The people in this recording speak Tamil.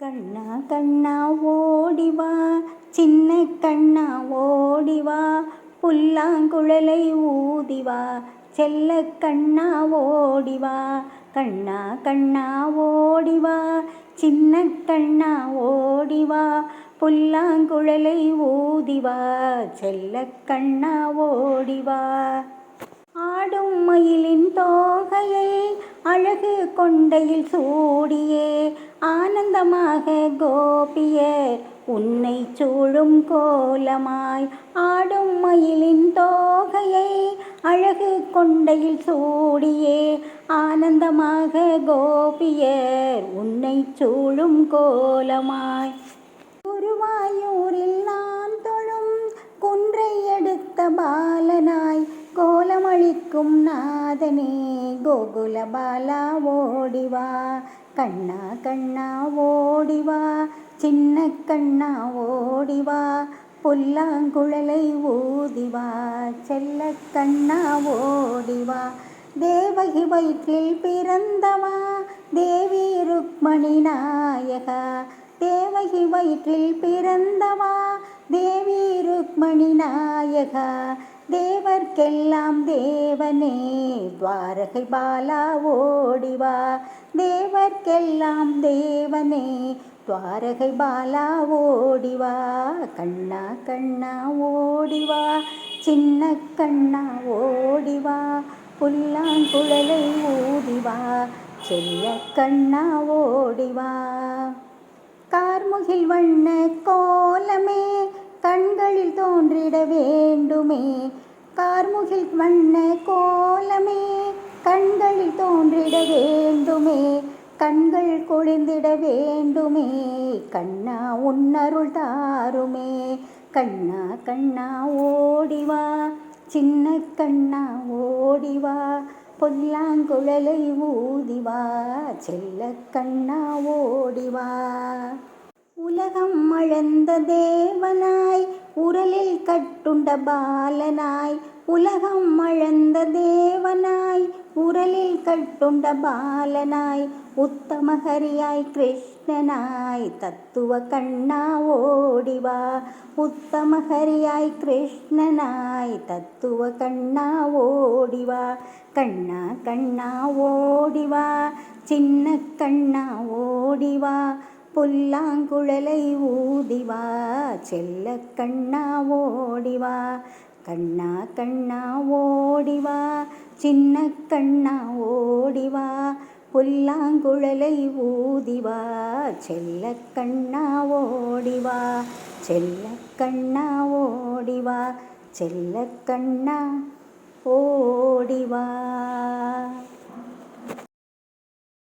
கண்ணா கண்ணா ஓடிவா, சின்ன கண்ணா ஓடிவா, புல்லாங்குழலை ஊதிவா, செல்ல கண்ணா ஓடிவா. கண்ணா கண்ணா ஓடிவா, சின்ன கண்ணா ஓடிவா, புல்லாங்குழலை ஊதிவா, செல்ல கண்ணா ஓடிவா. ஆடும் மயிலின் தோகையை அழகு கொண்டையில் சூடியே, ஆனந்தமாக கோபியர் உன்னை சூழும் கோலமாய். ஆடும் மயிலின் தோகையை அழகு கொண்டையில் சூடியே, ஆனந்தமாக கோபியர் உன்னை சூழும் கோலமாய். குருவாயூரில் நான் தொழும் குன்றை எடுத்த பாலனாய், கோலமளிக்கும் நாதனே கோகுலபாலா ஓடிவா. கண்ணா கண்ணா ஓடிவா, சின்ன கண்ணா ஓடிவா, புல்லாங்குழலை ஊதிவா, செல்ல கண்ணா ஓடிவா. தேவகி வயிற்றில் பிறந்தவா, தேவி ருக்மணி நாயகா, தேவகி வயிற்றில் பிறந்தவா, தேவி ருக்மணி நாயகா, தேவர்க்கெல்லாம் தேவனே துவாரகை பாலா ஓடிவா. தேவர்க்கெல்லாம் தேவனே துவாரகை பாலா ஓடிவா. கண்ணா கண்ணா ஓடிவா, சின்ன கண்ணா ஓடிவா, புல்லாங்குழலை ஊதிவா, செல்ல கண்ணா ஓடிவா. கார்முகில் வண்ண கோலமே கண்களில் தோன்றிட வேண்டுமே, கார்முகில் வண்ண கோலமே கண்களில் தோன்றிட வேண்டுமே, கண்கள் குளிர்ந்திட வேண்டுமே, கண்ணா உன்னருள் தாருமே. கண்ணா கண்ணா ஓடிவா, சின்ன கண்ணா ஓடிவா, புல்லாங்குழலை ஊதிவா, செல்ல கண்ணா ஓடிவா. உலகம் அளந்த தேவனாய், உரலில் கட்டுண்ட பாலனாய், உலகம் அளந்த தேவனாய், உரலில் கட்டுண்ட பாலனாய், உத்தமஹரியாய் கிருஷ்ணனாய், தத்துவ கண்ணா ஓடிவா. உத்தமஹரியாய் கிருஷ்ணனாய், தத்துவ கண்ணா ஓடிவா. கண்ணா கண்ணா ஓடிவா, சின்ன கண்ணா ஓடிவா, புல்லாங்குழலை ஊதிவா, செல்ல கண்ணா ஓடிவா. கண்ணா கண்ணா ஓடிவா, சின்ன கண்ணா ஓடிவா, புல்லாங்குழலை ஊதிவா, செல்ல கண்ணா ஓடிவா, செல்ல கண்ணா ஓடிவா, செல்ல கண்ணா ஓடிவா.